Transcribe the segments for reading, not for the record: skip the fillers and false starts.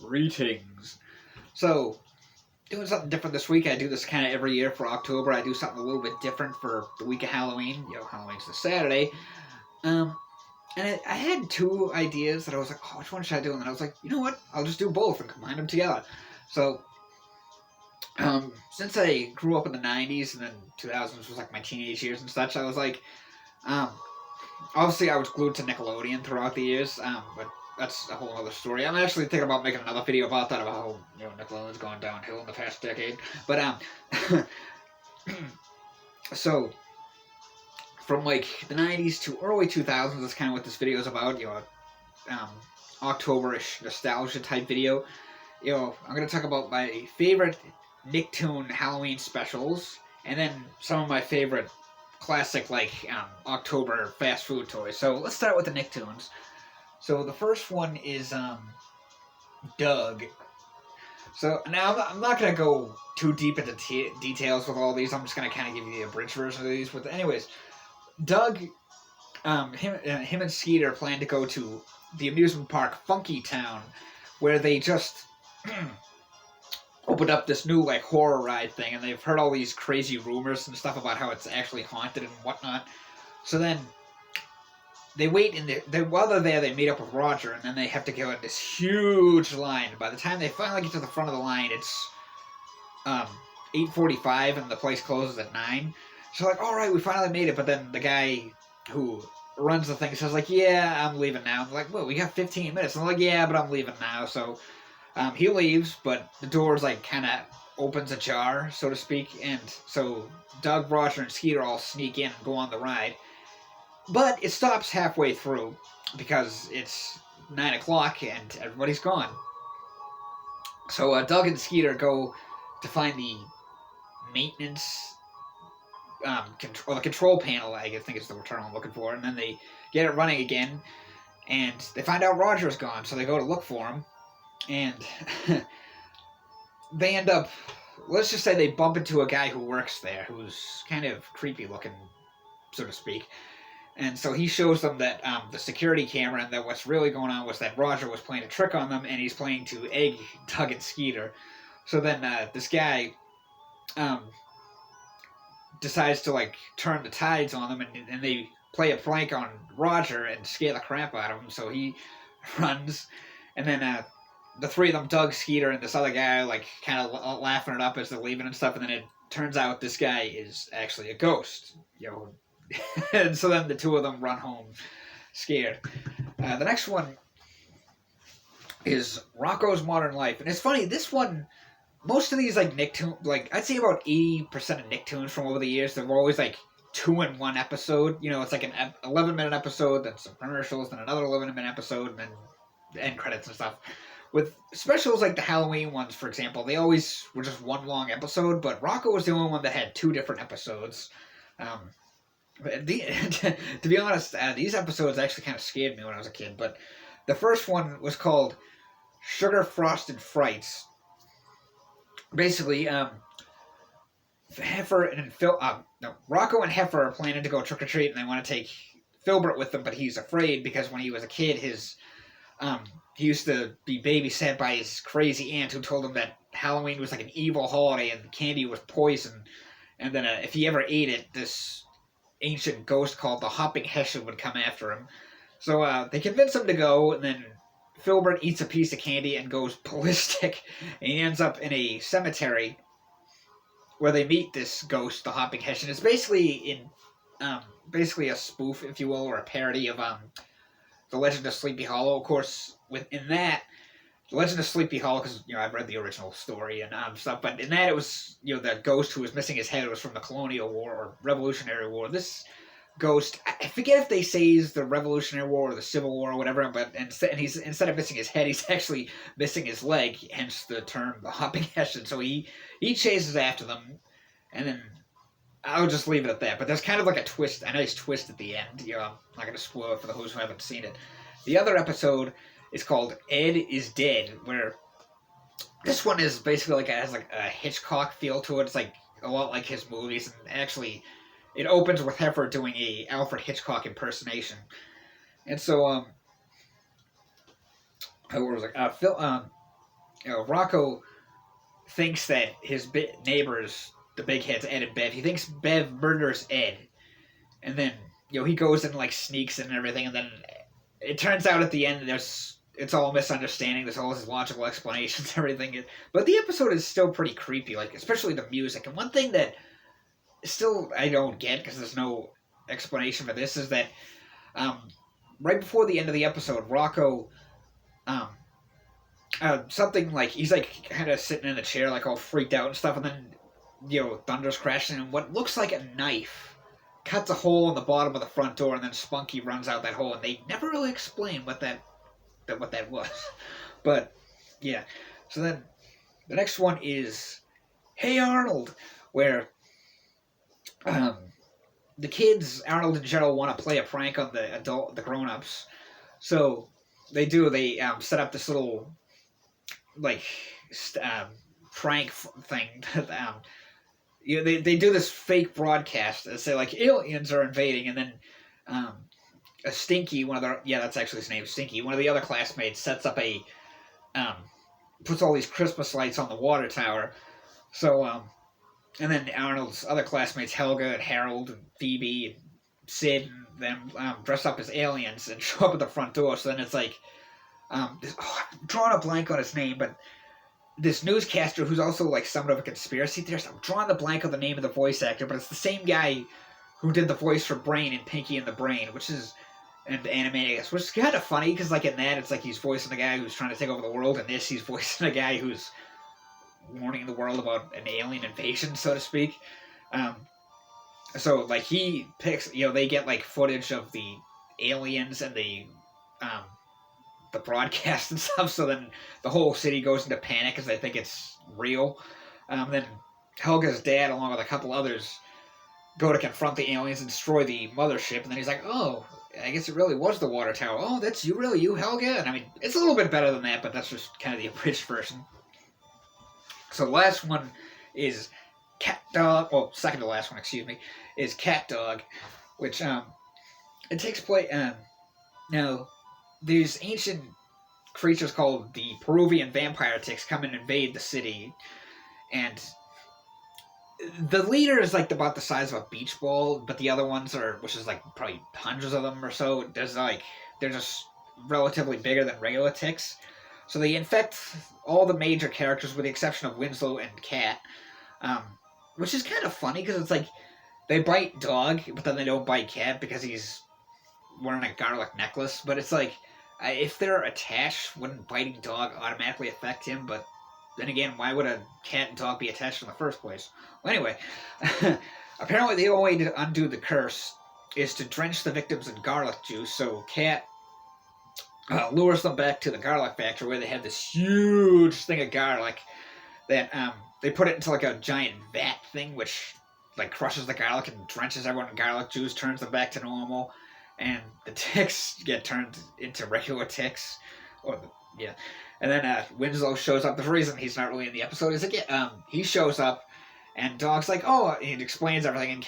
Greetings. So, doing something different this week. I do this kind of every year for October. I do something a little bit different for the week of Halloween. Halloween's the Saturday. Um, I had two ideas that I was like, oh, which one should I do? And then I was like, you know what? I'll just do both and combine them together. So, since I grew up in the 90s and then 2000s was like my teenage years and such, I was like, um, obviously I was glued to Nickelodeon throughout the years, but that's a whole other story. I'm actually thinking about making another video about that, about how Nickelodeon's gone downhill in the past decade. But so from like the 90s to early 2000s, that's kind of what this video is about. October-ish nostalgia type video. I'm gonna talk about my favorite Nicktoon Halloween specials, and then some of my favorite classic October fast food toys. So let's start with the Nicktoons. So the first one is Doug. So now I'm not gonna go too deep into details with all these. I'm just gonna kind of give you the abridged version of these. But anyways, Doug, him and Skeeter plan to go to the amusement park Funky Town, where they just opened up this new horror ride thing, and they've heard all these crazy rumors and stuff about how it's actually haunted and whatnot. So then they wait while they're there, they meet up with Roger, and then they have to go in this huge line. By the time they finally get to the front of the line, it's 8:45 and the place closes at 9. So all right, we finally made it. But then the guy who runs the thing says yeah, I'm leaving now. I'm like, well, we got 15 minutes. I'm like, yeah, but I'm leaving now. So he leaves, but the doors kind of opens ajar, so to speak, and so Doug, Roger, and Skeeter all sneak in and go on the ride. But it stops halfway through because it's 9 o'clock and everybody's gone. So Doug and Skeeter go to find the maintenance or the control panel, I think is the term I'm looking for, and then they get it running again, and they find out Roger's gone, so they go to look for him, and they end up, let's just say they bump into a guy who works there, who's kind of creepy looking, so to speak. And so he shows them that the security camera, and that what's really going on was that Roger was playing a trick on them, and he's playing to egg Doug and Skeeter. So then this guy decides to turn the tides on them, and they play a prank on Roger and scare the crap out of him. So he runs, and then the three of them, Doug, Skeeter, and this other guy, kind of laughing it up as they're leaving and stuff. And then it turns out this guy is actually a ghost. And so then the two of them run home scared. The next one is Rocco's Modern Life. And it's funny, this one, most of these Nicktoons, I'd say about 80% of Nicktoons from over the years, they're always 2-in-1 episode. It's an 11-minute episode, then some commercials, then another 11-minute episode, and then end credits and stuff. With specials like the Halloween ones, for example, they always were just one long episode, but Rocco was the only one that had 2 different episodes. To be honest, these episodes actually kind of scared me when I was a kid, but the first one was called Sugar Frosted Frights. Basically, Heifer and Rocco and Heifer are planning to go trick-or-treat, and they want to take Filbert with them, but he's afraid because when he was a kid, he used to be babysat by his crazy aunt who told him that Halloween was an evil holiday and candy was poison, and then if he ever ate it, this ancient ghost called the Hopping Hessian would come after him. So they convince him to go, and then Filbert eats a piece of candy and goes ballistic, and he ends up in a cemetery where they meet this ghost, the Hopping Hessian. It's basically basically a spoof, if you will, or a parody of The Legend of Sleepy Hollow. Of course, within that, The Legend of Sleepy Hollow, because I've read the original story and stuff, but in that it was the ghost who was missing his head was from the Colonial War or Revolutionary War. This ghost, I forget if they say he's the Revolutionary War or the Civil War or whatever, but he's instead of missing his head, he's actually missing his leg, hence the term the Hopping Hessian. So he chases after them, and then I'll just leave it at that. But there's kind of a nice twist at the end. I'm not going to spoil it for those who haven't seen it. The other episode is called Ed is Dead, where this one is basically has a Hitchcock feel to it. It's a lot like his movies, and actually it opens with Heifer doing a Alfred Hitchcock impersonation. And so what was Rocco thinks that his neighbors, the big heads, Ed and Bev, he thinks Bev murders Ed. And then, he goes and, like, sneaks in and everything, and then it turns out at the end it's all misunderstanding. There's all these logical explanations and everything. But the episode is still pretty creepy, like, especially the music. And one thing that still I don't get, because there's no explanation for this, is that right before the end of the episode, Rocco, something like, he's like kind of sitting in a chair, like all freaked out and stuff, and then, thunder's crashing, and what looks like a knife cuts a hole in the bottom of the front door, and then Spunky runs out that hole, and they never really explain what that was. But, yeah. So then, the next one is Hey Arnold, where the kids, Arnold and Gerald, want to play a prank on the grown-ups. So they do. They set up this little, like, prank thing. They do this fake broadcast that say, like, aliens are invading, and then a Stinky, that's actually his name, Stinky, one of the other classmates sets up puts all these Christmas lights on the water tower. So, and then Arnold's other classmates, Helga and Harold and Phoebe and Sid, and them dress up as aliens and show up at the front door. So then it's like, I'm drawing a blank on his name, but this newscaster who's also like somewhat of a conspiracy theorist, I'm drawing the blank on the name of the voice actor, but it's the same guy who did the voice for Brain in Pinky and the Brain, which is an Animaniacs, which is kind of funny, because like in that, it's like he's voicing the guy who's trying to take over the world, and this, he's voicing a guy who's warning the world about an alien invasion, so to speak. So, like, he picks, they get, like, footage of the aliens and the broadcast and stuff, so then the whole city goes into panic because they think it's real. Then Helga's dad, along with a couple others, go to confront the aliens and destroy the mothership, and then he's like, oh, I guess it really was the water tower. Oh, that's you, Helga? And I mean, it's a little bit better than that, but that's just kind of the abridged version. So the last one is Cat Dog, well, second to last one, excuse me, is Cat Dog, which, it takes place, now, these ancient creatures called the Peruvian vampire ticks come and invade the city, and the leader is, like, about the size of a beach ball, but the other ones are, which is, like, probably hundreds of them or so, they're just relatively bigger than regular ticks. So they infect all the major characters with the exception of Winslow and Cat, which is kind of funny because it's like they bite Dog, but then they don't bite Cat because he's wearing a garlic necklace. But it's like, if they're attached, wouldn't biting Dog automatically affect him? But then again, why would a cat and dog be attached in the first place? Well, anyway, apparently the only way to undo the curse is to drench the victims in garlic juice, so Cat lures them back to the garlic factory where they have this huge thing of garlic that they put it into like a giant vat thing, which like crushes the garlic and drenches everyone in garlic juice, turns them back to normal, and the ticks get turned into regular ticks. And then Winslow shows up. The reason he's not really in the episode is he shows up, and Dog's like, oh, and he explains everything, and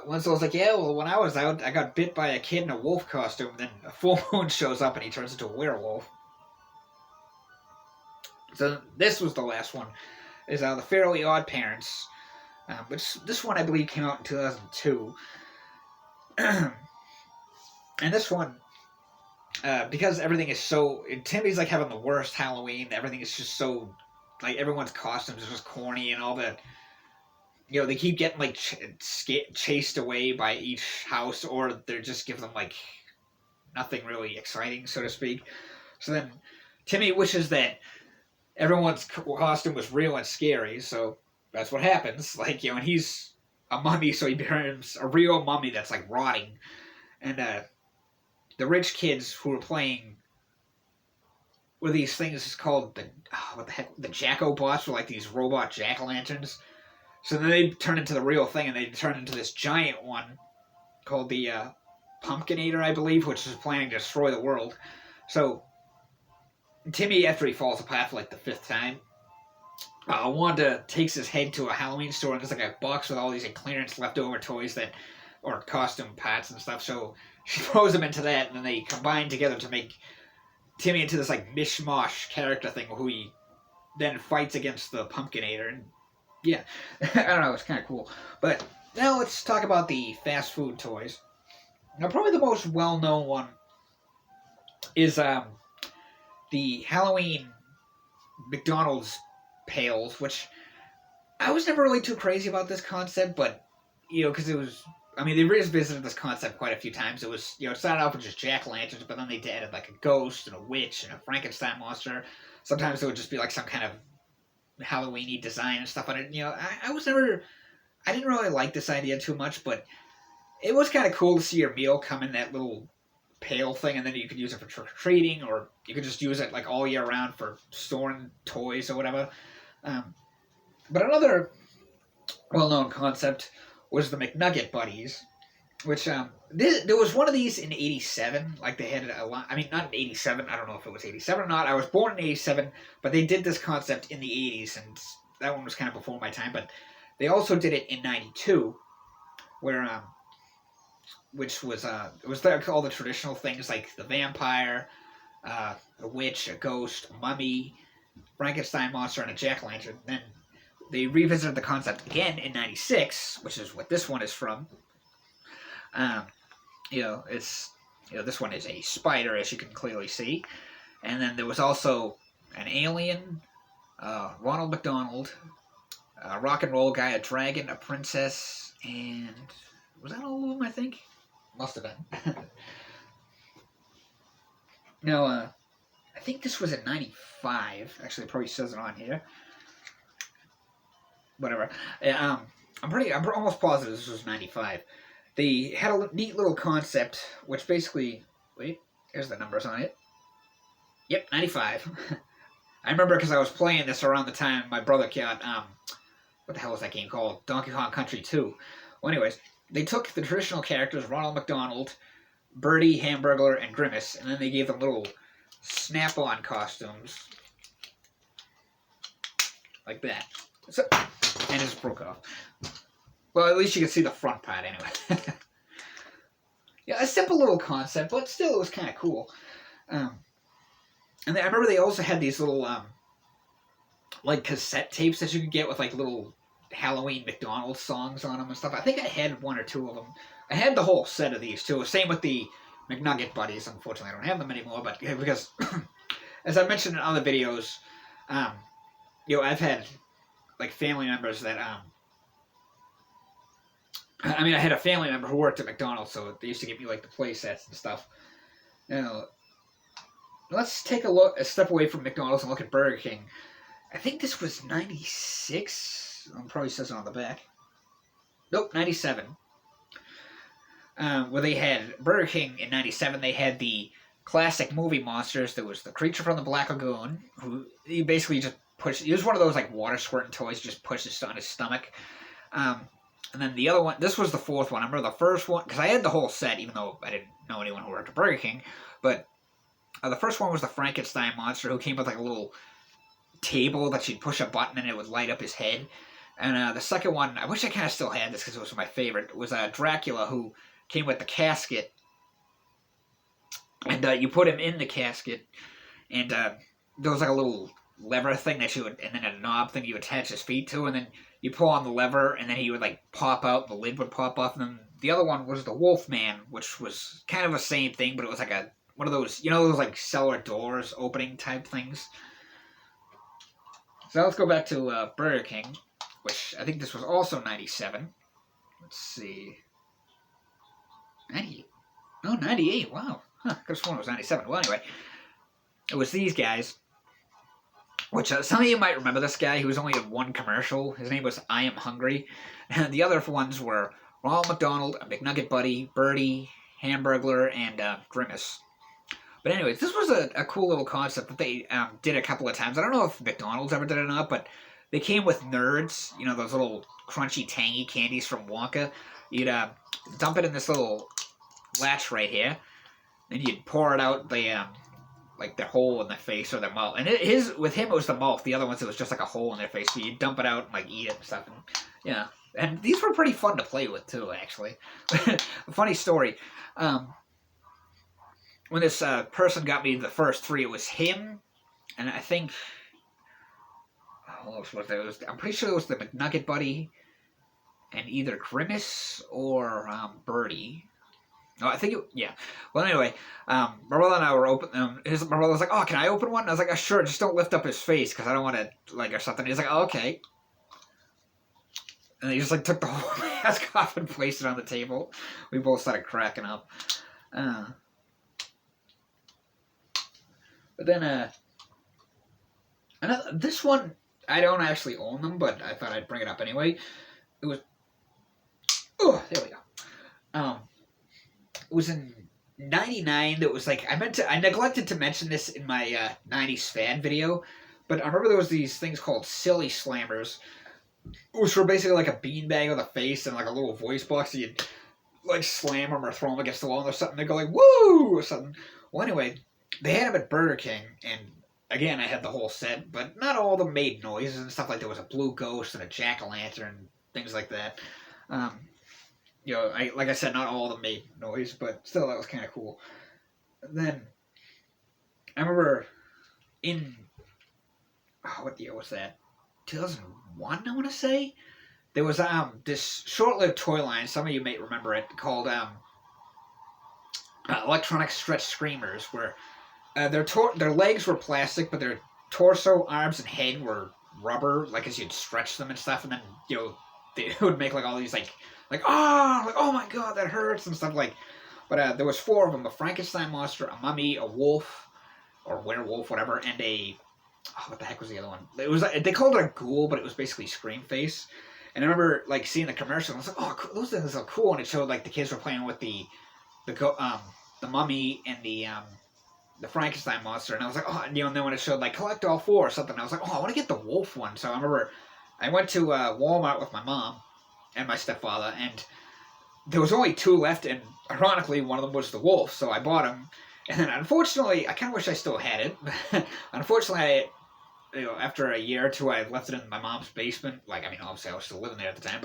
Winslow's like, yeah, well, when I was out, I got bit by a kid in a wolf costume, and then a full moon shows up, and he turns into a werewolf. So this was the last one, is The Fairly Odd Parents, which this one, I believe, came out in 2002. And this one, because everything is so, Timmy's like having the worst Halloween, everything is just so, like, everyone's costumes are just corny, and all that. They keep getting, like, chased away by each house, or they just give them, like, nothing really exciting, so to speak. So then Timmy wishes that everyone's costume was real and scary, so that's what happens. Like, and he's a mummy, so he becomes a real mummy that's, like, rotting. And, the rich kids who were playing were these things called the Jacko-bots, were like these robot jack-o'-lanterns. So then they turn into the real thing, and they turn into this giant one called the Pumpkinator, I believe, which is planning to destroy the world. So Timmy, after he falls apart for like the 5th time, Wanda takes his head to a Halloween store, and there's like a box with all these clearance leftover toys or costume parts and stuff. So she throws him into that, and then they combine together to make Timmy into this like mishmash character thing who he then fights against the Pumpkinator, and yeah, I don't know, it's kind of cool. But now let's talk about the fast food toys. Now, probably the most well-known one is the Halloween McDonald's pails, which I was never really too crazy about this concept, but because it was. I mean, they revisited this concept quite a few times. It was, it started off with just jack-o'-lanterns, but then they added like a ghost and a witch and a Frankenstein monster. Sometimes it would just be like some kind of Halloween-y design and stuff on it. I was never, I didn't really like this idea too much, but it was kind of cool to see your meal come in that little pail thing, and then you could use it for trick-or-treating, or you could just use it like all year round for storing toys or whatever. But another well-known concept was the McNugget Buddies, which there was one of these in '87. Like they had a lot. I mean, not in '87. I don't know if it was '87 or not. I was born in '87, but they did this concept in the '80s, and that one was kind of before my time. But they also did it in '92, where which was it was like all the traditional things like the vampire, a witch, a ghost, a mummy, Frankenstein monster, and a jack-o'-lantern. Then they revisited the concept again in '96, which is what this one is from. It's this one is a spider, as you can clearly see, and then there was also an alien, Ronald McDonald, a rock and roll guy, a dragon, a princess, and was that all of them? I think must have been. No, I think this was in '95. Actually, it probably says it on here. Whatever. I'm almost positive this was '95. They had a neat little concept, which basically, wait, there's the numbers on it. Yep, '95. I remember because I was playing this around the time my brother got, what the hell was that game called? Donkey Kong Country 2. Well, anyways, they took the traditional characters, Ronald McDonald, Birdie, Hamburglar, and Grimace, and then they gave them little snap-on costumes. Like that. So, and it just broke off. Well, at least you can see the front part anyway. Yeah, a simple little concept, but still it was kind of cool. And I remember they also had these little, like cassette tapes that you could get with like little Halloween McDonald's songs on them and stuff. I think I had one or two of them. I had the whole set of these too. Same with the McNugget Buddies. Unfortunately, I don't have them anymore, but because, as I mentioned in other videos, I've had like family members that I had a family member who worked at McDonald's, so they used to give me like the play sets and stuff. Let's take a step away from McDonald's and look at Burger King. I think this was '96. It probably says it on the back. Nope, '97. Where they had Burger King in '97. They had the classic movie monsters. There was the creature from the Black Lagoon, who he basically just pushed. He was one of those like water squirting toys. Just pushes on his stomach. And then the other one, this was the fourth one. I remember the first one, because I had the whole set, even though I didn't know anyone who worked at Burger King. But the first one was the Frankenstein monster, who came with like a little table that you'd push a button and it would light up his head. And the second one, I wish I kind of still had this because it was my favorite, was Dracula, who came with the casket. And you put him in the casket, and there was like a little lever thing that you would, and then a knob thing you attach his feet to, and then you pull on the lever, and then he would like pop out, the lid would pop off, and then the other one was the Wolfman, which was kind of the same thing, but it was like one of those, those like cellar doors opening type things. So let's go back to Burger King, which I think this was also '97. Let's see. 98. Oh, 98, wow. Huh, I could have sworn it was '97. Well, anyway, it was these guys. Which some of you might remember this guy. He was only in one commercial. His name was I Am Hungry. And the other ones were Ronald McDonald, a McNugget Buddy, Birdie, Hamburglar, and Grimace. But anyways, this was a cool little concept that they did a couple of times. I don't know if McDonald's ever did it or not, but they came with Nerds. Those little crunchy, tangy candies from Wonka. You'd dump it in this little latch right here. Then you'd pour it out the like their hole in their face or their mouth. And with him, it was the mouth. The other ones, it was just like a hole in their face. So you dump it out and like eat it and stuff. And, yeah. And these were pretty fun to play with too, actually. A funny story. When this person got me the first three, it was him, and I think What else was there? I'm pretty sure it was the McNugget Buddy and either Grimace or Birdie. Oh, I think yeah. Well, anyway, my brother and I were open. My brother was like, "Oh, can I open one?" And I was like, "Sure, just don't lift up his face because I don't want to or something." He's like, "Oh, okay." And he just took the whole mask off and placed it on the table. We both started cracking up. But then this one I don't actually own them, but I thought I'd bring it up anyway. It was there we go. It was in '99. That was I neglected to mention this in my '90s fan video, but I remember there was these things called Silly Slammers, which were basically like a beanbag on the face and like a little voice box. So you'd slam them or throw them against the wall or something. They go woo or something. Well, anyway, they had them at Burger King, and again, I had the whole set, but not all of them made noises and stuff. There was a blue ghost and a jack-o'-lantern, things like that. Like I said, not all of them made noise, but still, that was kind of cool. And then I remember what year was that? 2001, I want to say. There was this short-lived toy line. Some of you may remember it, called Electronic Stretch Screamers, where their legs were plastic, but their torso, arms, and head were rubber, as you'd stretch them and stuff, and then they would make all these oh my god, that hurts and stuff But there was 4 of them: a Frankenstein monster, a mummy, a wolf or werewolf, whatever, and what the heck was the other one? It was they called it a ghoul, but it was basically Scream Face. And I remember seeing the commercial, and I was like, oh, those things are cool. And it showed the kids were playing with the mummy and the Frankenstein monster, and I was like, oh, and then when it showed collect all 4 or something, I was like, oh, I want to get the wolf one. So I remember I went to Walmart with my mom and my stepfather, and there was only 2 left, and ironically, one of them was the wolf, so I bought him. And then, unfortunately, I kind of wish I still had it. Unfortunately, after a year or 2, I left it in my mom's basement. Obviously, I was still living there at the time,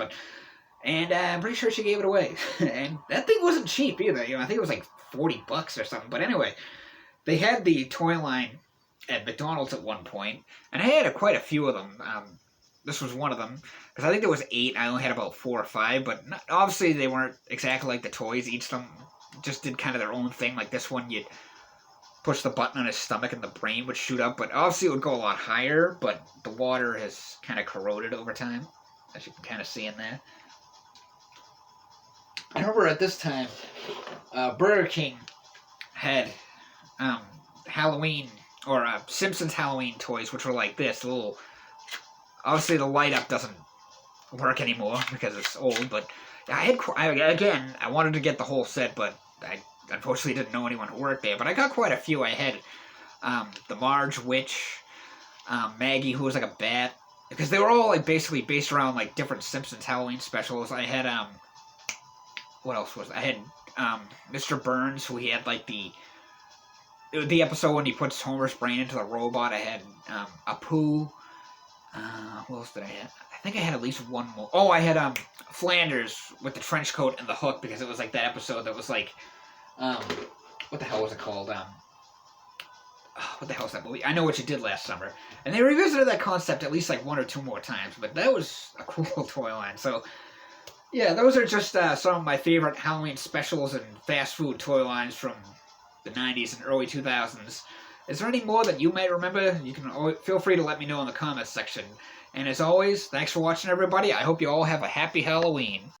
and I'm pretty sure she gave it away. And that thing wasn't cheap either. I think it was $40 or something. But anyway, they had the toy line at McDonald's at one point, and I had quite a few of them. This was one of them, because I think there was 8. I only had about 4 or 5, but obviously they weren't exactly like the toys. Each of them just did kind of their own thing. This one, you'd push the button on his stomach and the brain would shoot up, but obviously it would go a lot higher, but the water has kind of corroded over time, as you can kind of see in there. I remember at this time, Burger King had Halloween, or Simpsons Halloween toys, which were like this, little... Obviously, the light up doesn't work anymore because it's old, but I wanted to get the whole set, but I unfortunately didn't know anyone who worked there. But I got quite a few. I had the Marge Witch, Maggie, who was like a bat, because they were all basically based around different Simpsons Halloween specials. I had what else was I had Mr. Burns, who he had the episode when he puts Homer's brain into the robot. I had Apu. What else did I have? I think I had at least one more. Oh, I had Flanders with the trench coat and the hook, because it was that episode that was what the hell was it called? What the hell is that movie? I Know What You Did Last Summer. And they revisited that concept at least 1 or 2 more times, but that was a cool toy line. So yeah, those are just some of my favorite Halloween specials and fast food toy lines from the 90s and early 2000s. Is there any more that you might remember? You can feel free to let me know in the comments section. And as always, thanks for watching, everybody. I hope you all have a happy Halloween.